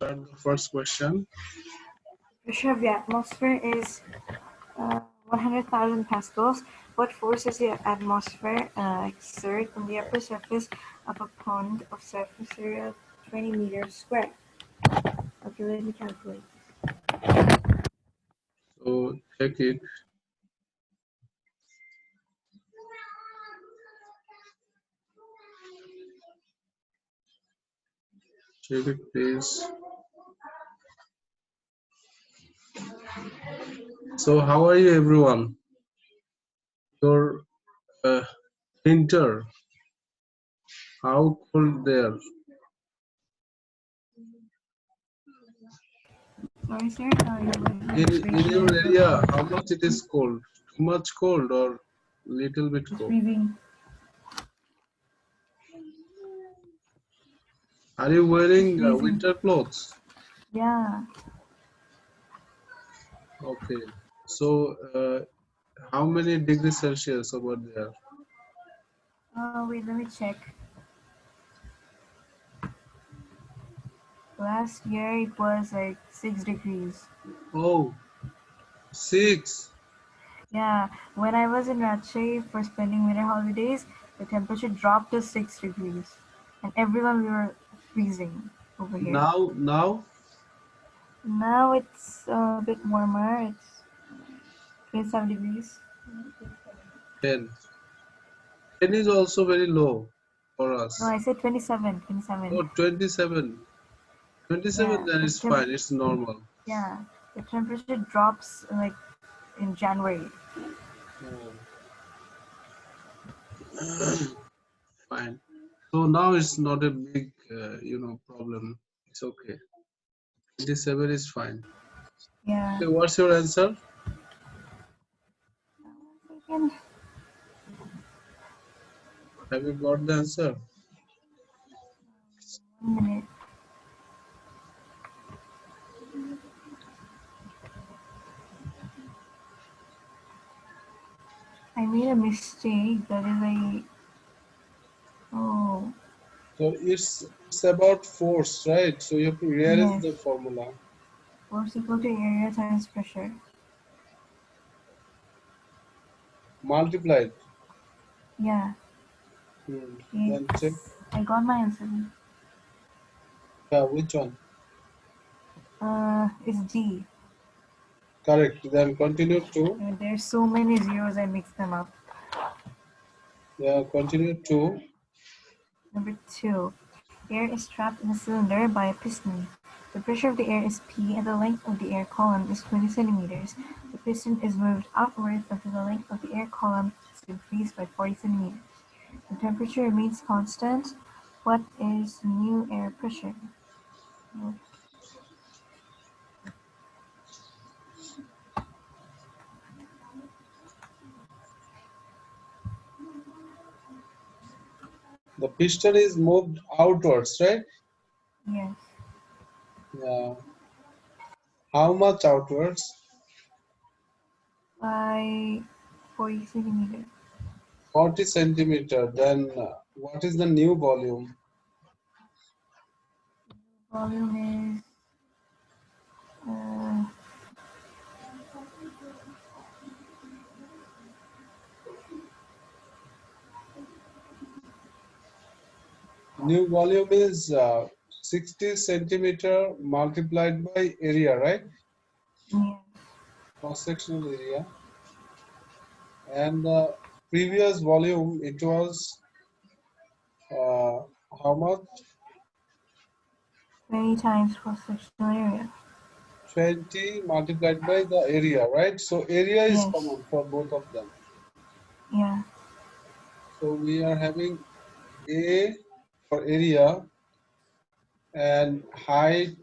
start the first question. Pressure of the atmosphere is 100,000 pascals. What force does the atmosphere exert on the upper surface of a pond of surface area of 20 meters square? Okay, let me calculate. So check it. Check it, please. So how are you, everyone? Your winter, how cold there? Sorry, sir. In your area, how much it is cold? Too much cold or little bit It's cold? freezing. Are you wearing freezing. winter clothes? Yeah. Okay. So how many degrees Celsius over there? Wait, let me check. Last year it was like 6 degrees. Oh, 6. Yeah, when I was in Ratche for spending winter holidays, the temperature dropped to 6 degrees. And everyone we were freezing over here. Now? Now it's a bit warmer. It's 27 degrees. 10. 10 is also very low for No, us. I said 27. 27. Oh, 27. 27, Yeah, then it's fine. It's normal. yeah, the temperature drops like in January. Oh. Fine. So now it's not a big, problem. It's okay. 27 is fine. Yeah. Okay, what's your answer? Second. Have you got the answer? 1 minute. I made a mistake. That is a. Oh. So it's about force, right? So you have to rearrange the Yes. formula. Force equal to area times pressure. Multiplied. Yeah. Then check. I got my answer. Yeah, which one? It's G. Correct. Then continue to. There's so many zeros I mixed them up. Yeah, continue to. Number 2. Air is trapped in a cylinder by a piston. The pressure of the air is P and the length of the air column is 20 centimeters. The piston is moved outwards until the length of the air column is increased by 40 centimeters. The temperature remains constant. What is new air pressure? The piston is moved outwards, right? Yes. Yeah. How much outwards? By 40 centimeters. 40 centimeter. Then what is the new volume? Volume is New volume is 60 centimeter multiplied by area, right? yes. Cross-sectional area. And the previous volume, it was how much? 20 times cross-sectional area. 20 multiplied by the area, right? So area is Yes. common for both of them. Yeah. So we are having A for area and height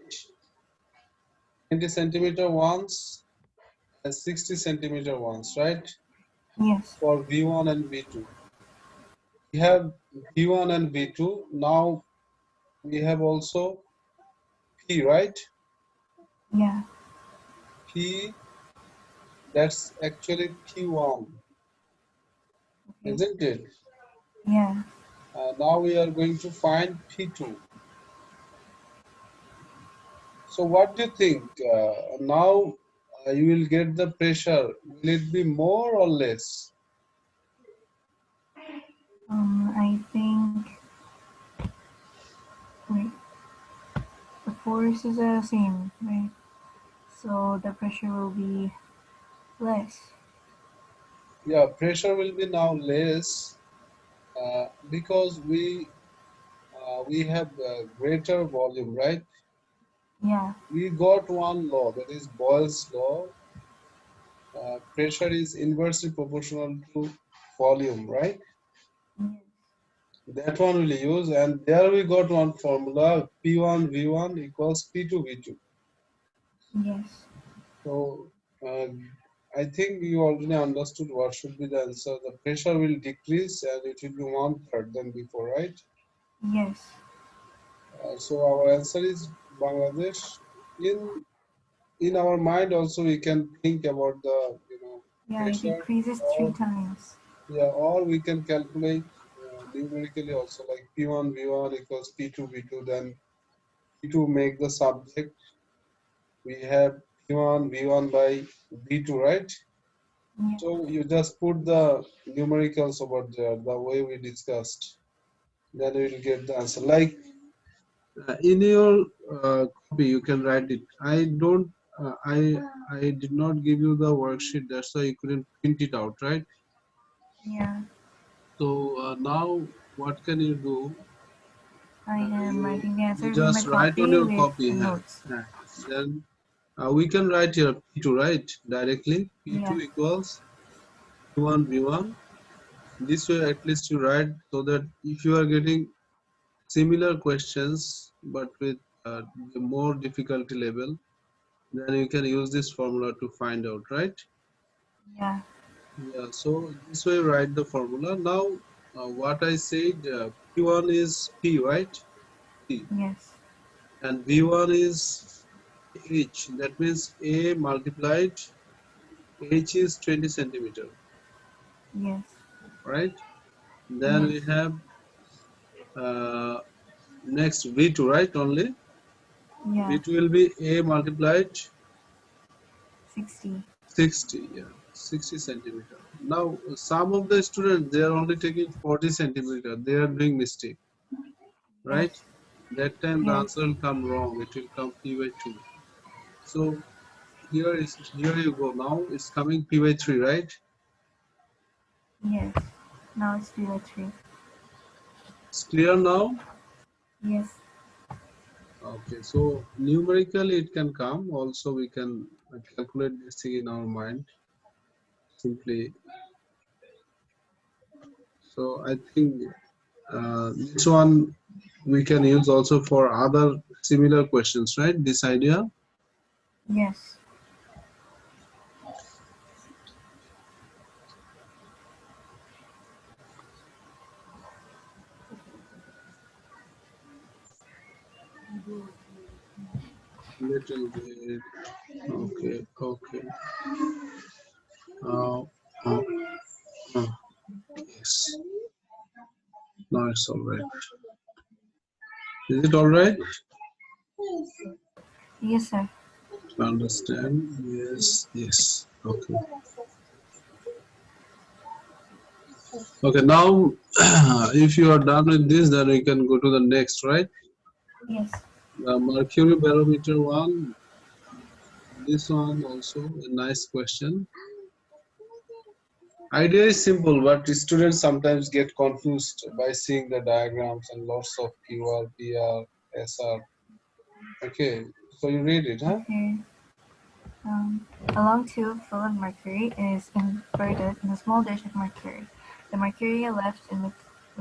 20 centimeter ones and 60 centimeter ones, right? Yes. For V1 and V2. We have V1 and V2. Now we have also P, right? Yeah. P, that's actually P1, Okay. isn't it? Yeah. Now we are going to find P2. So what do you think? Now you will get the pressure. Will it be more or less? I think wait, the force is the same, right? So the pressure will be less. Yeah, pressure will be now less because we have greater volume, right? Yeah. We got one law, that is Boyle's law. Pressure is inversely proportional to volume, right? Yes. That one we'll use, and there we got one formula: P1 V1 equals P2 V2. Yes. So uh, I think you already understood what should be the answer. The pressure will decrease and it will be one third than before, right? Yes. So our answer is Bangladesh. In our mind also we can think about the Yeah, it pressure, decreases three or times. yeah, or we can calculate numerically also, like P1 V1 equals P2 V2. Then P2 make the subject. We have P1 V1 by V2, right? Yeah. So you just put the numericals over there the way we discussed. Then we will get the answer. Like in your copy, you can write it. I don't. I did not give you the worksheet. That's why you couldn't print it out, right? Yeah. So now what can you do? I am You writing the you answers in my just write on copy your with copy here. notes. Then we can write here P2, right? Directly Yeah. P2 equals P1 V1. This way at least you write, so that if you are getting similar questions but with the more difficulty level, then you can use this formula to find out, right? Yeah. Yeah, so this way write the formula. Now what I said, P1 is P, right? P. Yes. And V1 is H. That means A multiplied H is 20 centimeter, Yes. right? Then Yes. we have uh, next V2, right? Only Yeah. V2 will be A multiplied 60. 60, yeah, 60 centimeter. Now, some of the students, they are only taking 40 centimeter. They are doing mistake, right? Yes. That time the Yes. answer will come wrong. It will come P by 2. So here you go. Now it's coming P by 3, right? Yes. Now it's 2 by 3. It's clear now? Yes. Okay, so numerically it can come. Also, we can calculate this thing in our mind simply. So I think this one we can use also for other similar questions, right? This idea. Yes. Little bit. Okay, okay. Uh, uh, uh, yes. Now it's all right. Is it all right? Yes, sir. Understand? Yes, yes. Okay. Okay, now if you are done with this, then we can go to the next, right? Yes. The mercury barometer one, this one also a nice question. Idea is simple, but students sometimes get confused by seeing the diagrams and lots of QR, PR, SR. Okay, so you read it, huh? Okay. A long tube full of mercury is inverted in a small dish of mercury. The mercury left in the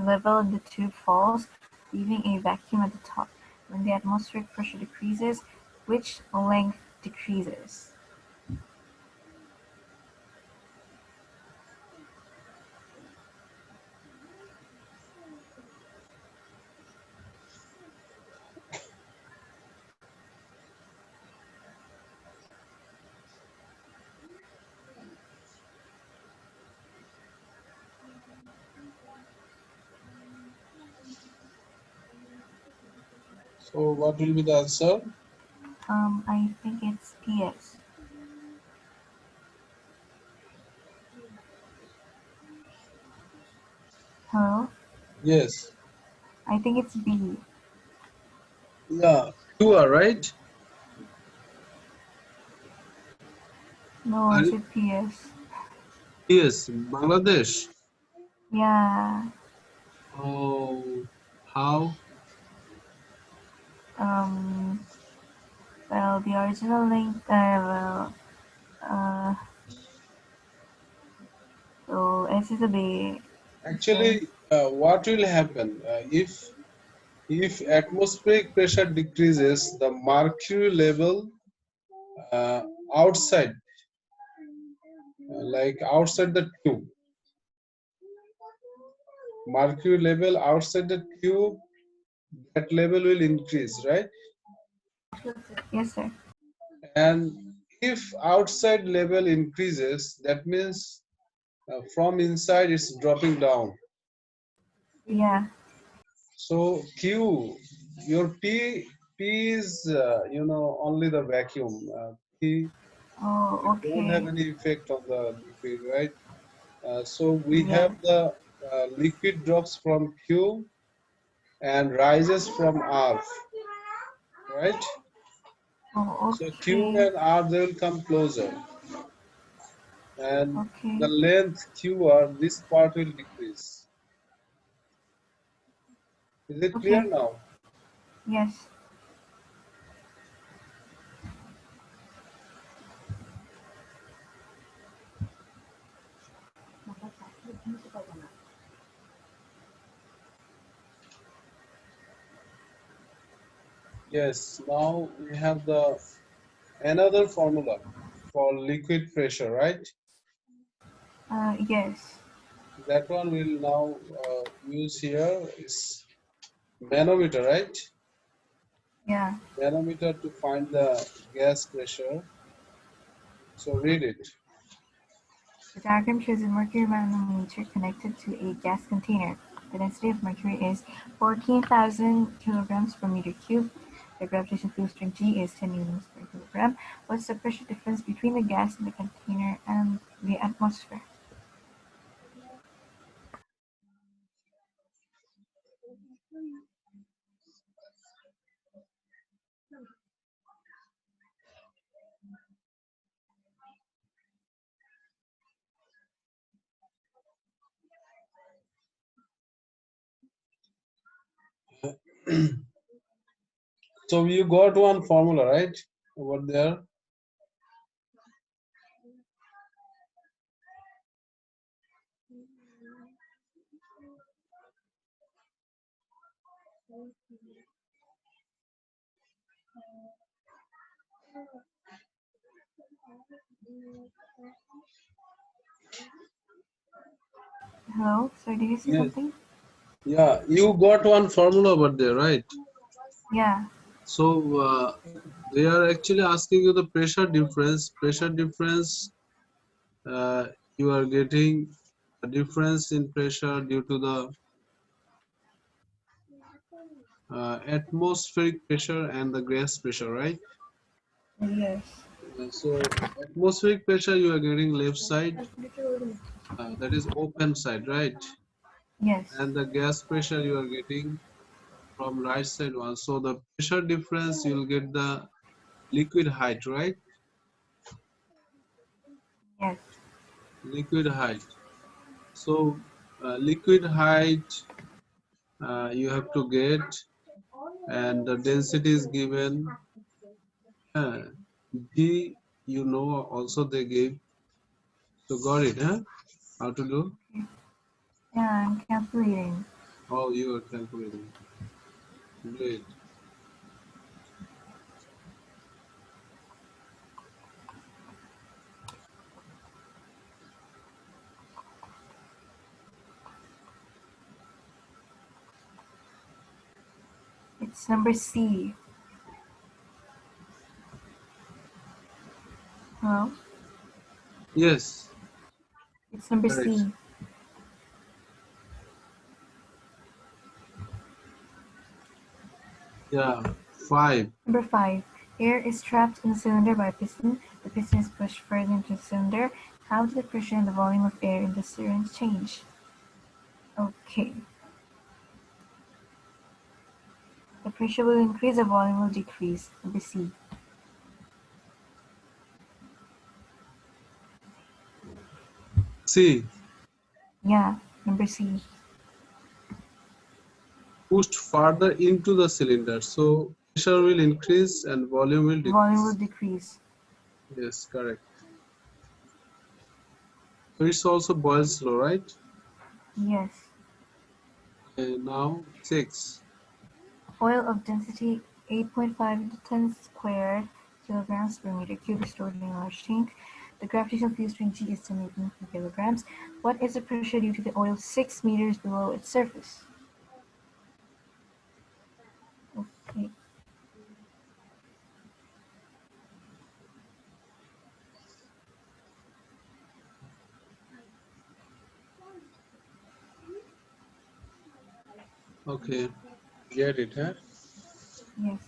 level in the tube falls, leaving a vacuum at the top. When the atmospheric pressure decreases, which length decreases? So what will be the answer? I think it's PS. Hello? Yes. I think it's B. Yeah. You are right. No, Are I you- said PS. Yes, Bangladesh. Yeah. Oh, how? Um, well, the original link, uh, so S is a B, sir. Actually, what will happen if atmospheric pressure decreases, the mercury level uh, outside, like outside the tube, mercury level outside the tube, that level will increase, right? Yes, sir. And if outside level increases, that means from inside it's dropping down. Yeah. So Q, your P is only the vacuum. P Oh, don't have okay. any effect on the liquid, right? So we have Yes. the liquid drops from Q and rises from R, right? Oh, So Q okay. and R they will come closer, and the Okay. length QR, this part will decrease. Is it clear Okay. now? Yes. Yes. Now we have the another formula for liquid pressure, right? Yes. That one we'll now use here is manometer, right? Yeah. Manometer to find the gas pressure. So read it. The diagram shows a mercury manometer connected to a gas container. The density of mercury is 14,000 kilograms per meter cubed. The gravitational field strength G is 10 newtons per kilogram. What's the pressure difference between the gas in the container and the atmosphere? So you got one formula, right? Over there. Hello? Sir, did you say Yes. something? Yeah, you got one formula over there, right? Yeah. So they are actually asking you the pressure difference. Pressure difference, uh, you are getting a difference in pressure due to the atmospheric pressure and the gas pressure, right? Yes. So atmospheric pressure you are getting left side, that is open side, right? Yes. And the gas pressure you are getting from right side one. So the pressure difference you'll get the liquid height, right? Yes. Liquid height. So liquid height you have to get, and the density is given. Uh, G, also they gave. So got it, huh? How to do? Okay. Yeah, I'm calculating. Oh, you are calculating. Do it. It's number C. Hello? Yes, It's number correct. C. Yeah, 5. Number 5. Air is trapped in the cylinder by a piston. The piston is pushed further into the cylinder. How do the pressure and the volume of air in the syringe change? Okay. The pressure will increase, the volume will decrease. Number C. C. Yeah, number C. Pushed further into the cylinder. So pressure will increase and volume will Volume will decrease. decrease. Yes, correct. So it's also boils law, right? Yes. Now 6. Oil of density 8.5 into 10 squared kilograms per meter cube is stored in a large tank. The gravitational field strength G is 10 Newton per kilograms. What is the pressure due to the oil 6 meters below its surface? Okay. Okay, get it, huh? Yes.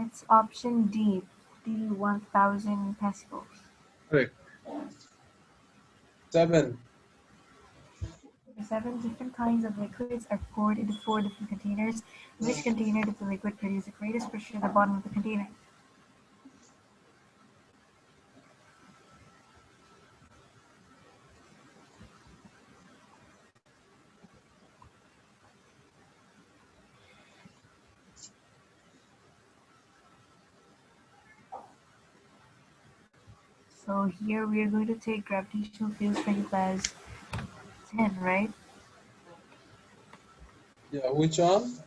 It's option D, D 1000 pascals. Correct. 7. The 7 different kinds of liquids are poured into 4 different containers. In which container does the liquid produce the greatest pressure at the bottom of the container? So here we are going to take gravitational field strength class 10, right? Yeah, which one?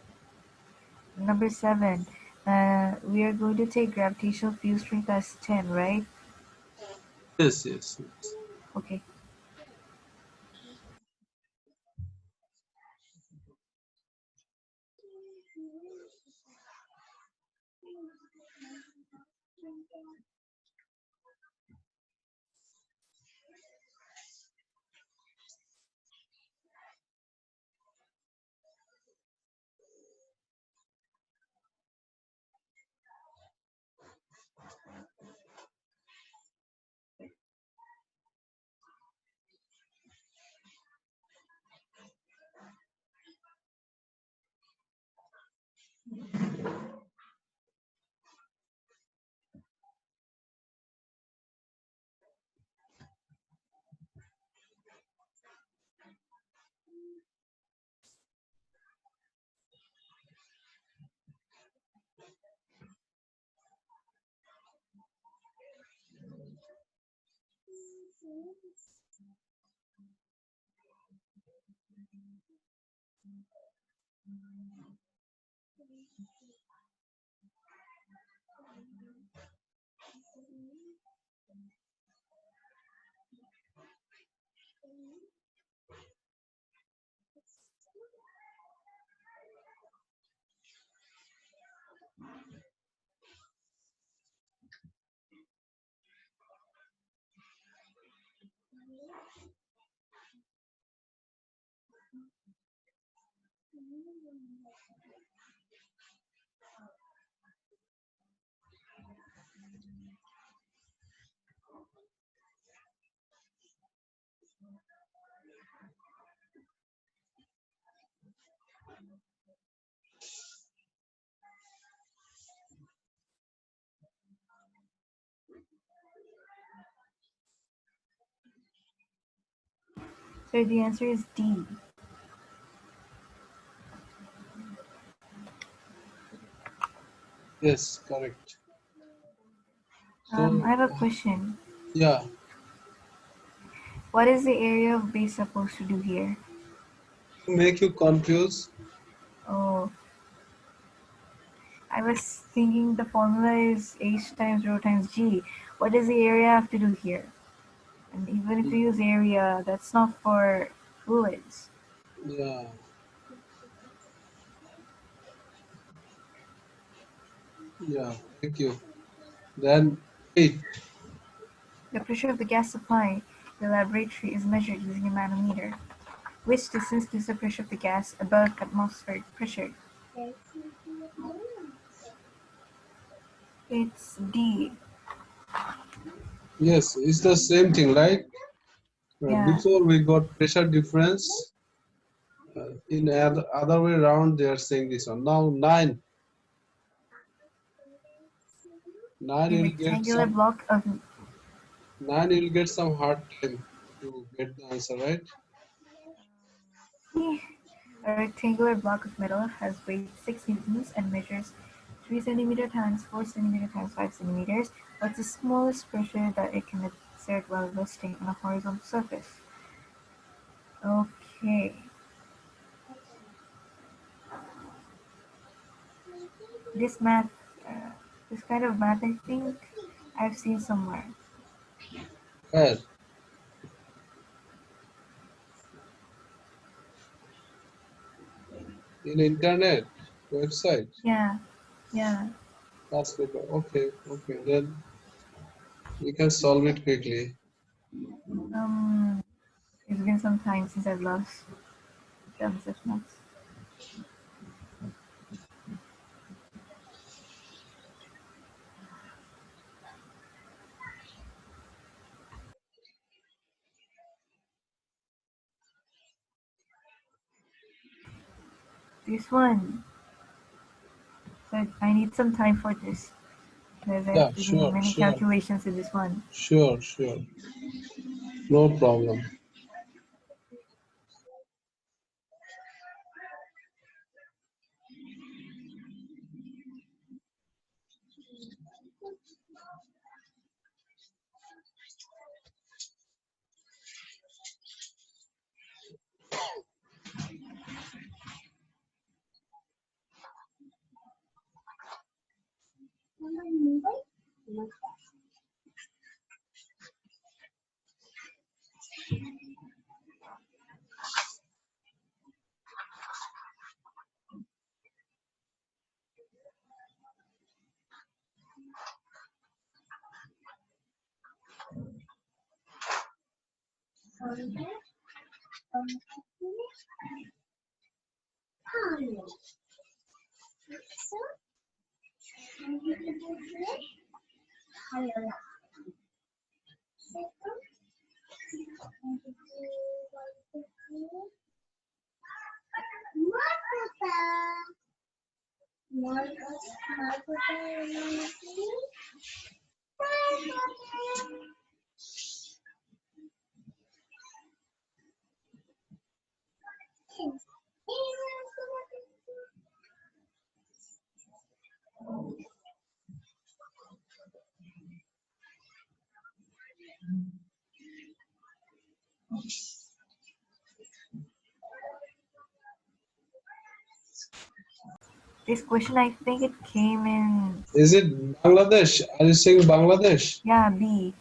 Number 7. We are going to take gravitational field strength class 10, right? Yes, yes, yes. Okay. So the answer is D. Yes, correct. So, I have a question. yeah, What is the area of base supposed to do here? to make you confused. Oh, I was thinking the formula is H times rho times G. what does the area have to do here? And even if you use area, that's not for fluids. Yeah, yeah, thank you. Then 8. The pressure of the gas supply in the laboratory is measured using a manometer. Which distance gives the pressure of the gas above atmospheric pressure? It's D. Yes, it's the same thing, right? Yeah, Before we got pressure difference, in other way around, they are saying this one. Now 9, 9 a you'll get rectangular some, block of 9 you'll get some hard time to get the answer, right? a rectangular block of metal has weight 6 newtons and measures 3 centimeter times 4 centimeter times 5 centimeters. What's the smallest pressure that it can exert while resting on a horizontal surface? Okay, this math, uh, this kind of math, I think I've seen somewhere. Where? In internet website, Yeah, yeah. past paper. Okay, okay. Then you can solve it quickly. Um, it's been some time since I've lost done such maths. This one, but I need some time for this because I Yeah, have to do sure, many sure, calculations in this one. sure, sure. No problem. This question, I think it came in, Is it Bangladesh? Are you saying Bangladesh? yeah, B.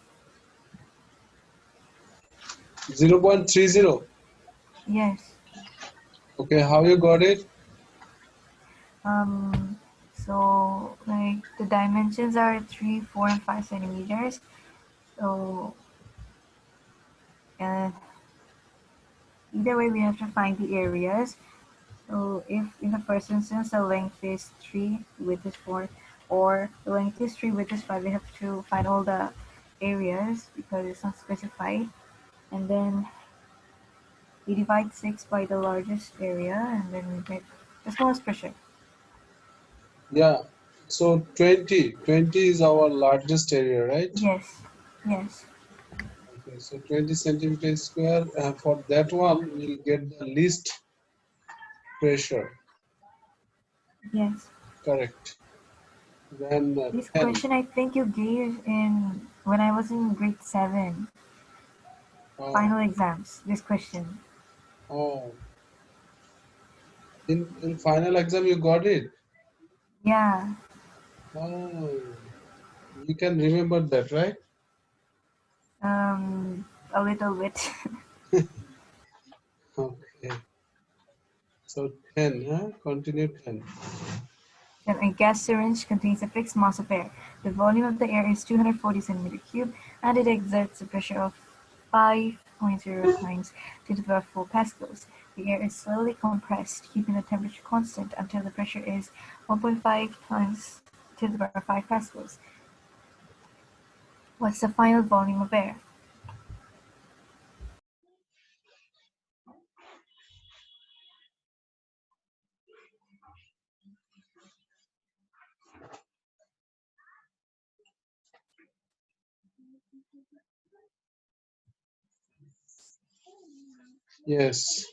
0.30. Yes. Okay, how you got it? Um, so like the dimensions are 3, 4, and 5 centimeters. So uh, either way, we have to find the areas. So if in the first instance the length is 3, the width is 4, or the length is 3, width is 5, we have to find all the areas because it's not specified. And then we divide 6 by the largest area and then we get the smallest pressure. Yeah. So 20. 20 is our largest area, right? Yes, yes, Okay, so 20 centimeters square. For that one, we'll get the least pressure. yes. Correct. Then This 10. question I think you gave in when I was in grade 7, Oh, final exams. This question. oh. In final exam, you got it. Yeah, Oh, you can remember that, right? A little bit. Okay. So 10, huh? Continue 10. Then a gas syringe contains a fixed mass of air. The volume of the air is 240 centimeter cube, and it exerts a pressure of 5.0 times 10 to the power 4 pascals. The air is slowly compressed, keeping the temperature constant until the pressure is 1.5 times 10 to the power 5 pascals. What's the final volume of air? Yes.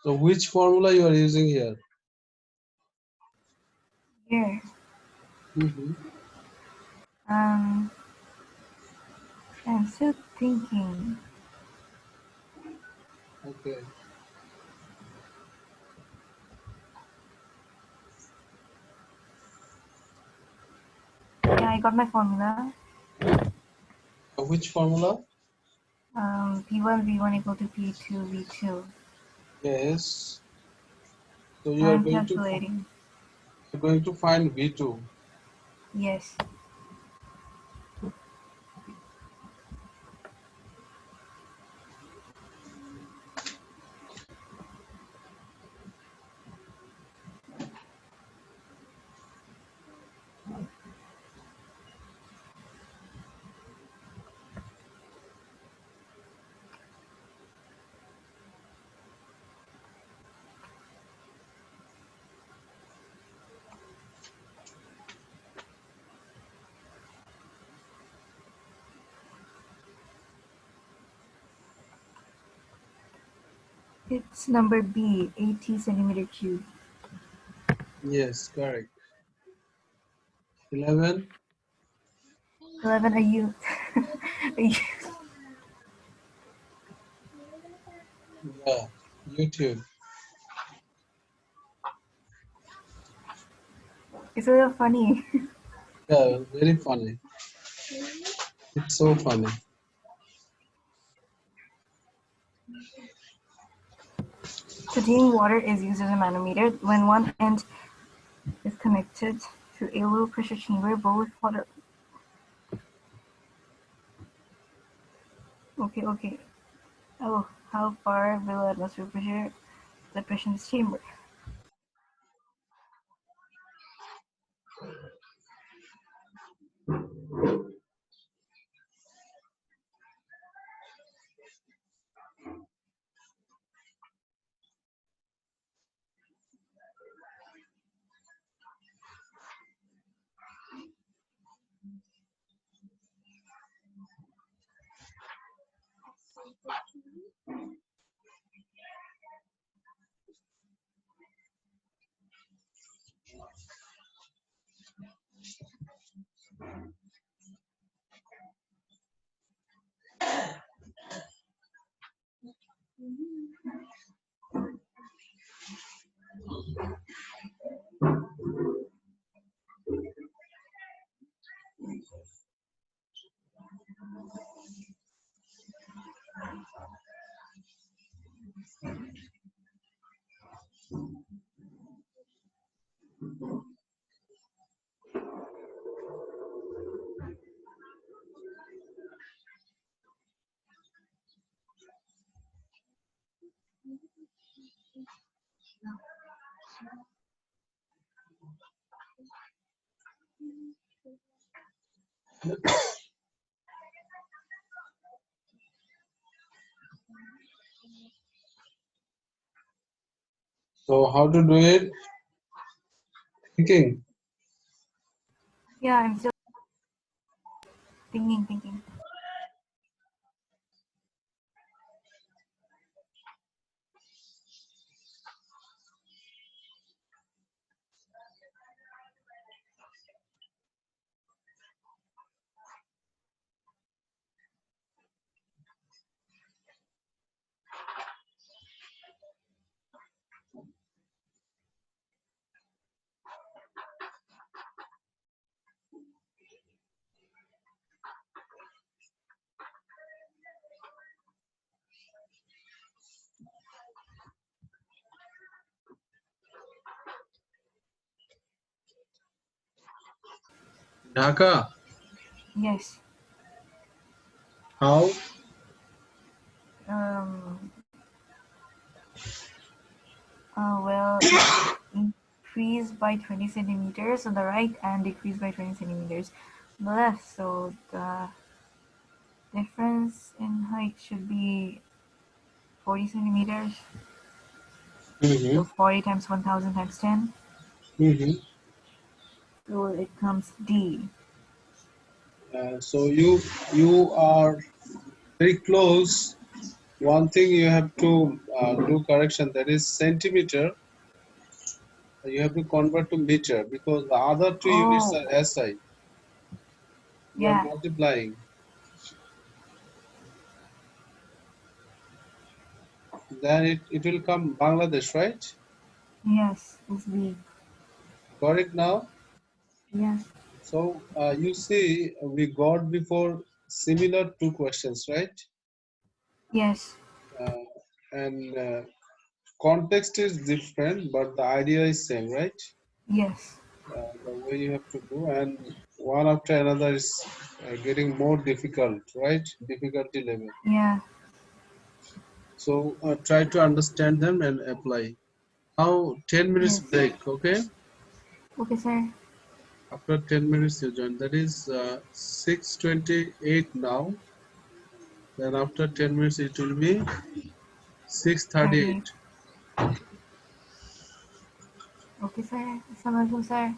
So which formula you are using here? Here. Mm-hmm. Um, I'm still thinking. Okay. Yeah, I got my formula. Which formula? P1 V1 equal to P2 V2. Yes. So you are I'm going to calculating. you're going to find V2. Yes. It's number B, 80 centimeter cube. Yes, correct. 11. 11, are you? Are you Yeah. YouTube. it's a little funny. Yeah, very funny. It's so funny. Containing water is used as a manometer. When one end is connected to a low pressure chamber, both water. Okay, okay. Oh, how far below atmospheric pressure the pressure in this chamber? So how to do it? Thinking. Yeah, I'm still thinking. Dhaka. Yes. How? Um, well, it increased by 20 centimeters on the right and decreased by 20 centimeters on the left. So the difference in height should be 40 centimeters. Mm-hmm. So 40 times 1000 times 10. Mm-hmm. So it comes D. So you are very close. One thing you have to do correction, that is centimeter. You have to convert to meter because the other two units Oh, are SI. You are yeah. multiplying. Then it will come Bangladesh, right? Yes, it's B. Got it now? Yeah. So you see, we got before similar two questions, right? Yes. Uh, and context is different, but the idea is same, right? Yes. The way you have to do, and one after another is getting more difficult, right? Difficulty level. Yeah. So try to understand them and apply. Now 10 minutes Yes. break, okay? Okay, sir. After 10 minutes you join. That is 6:28 now. Then after 10 minutes it will be 6:38. 38. Okay, sir. Assalamualaikum, sir.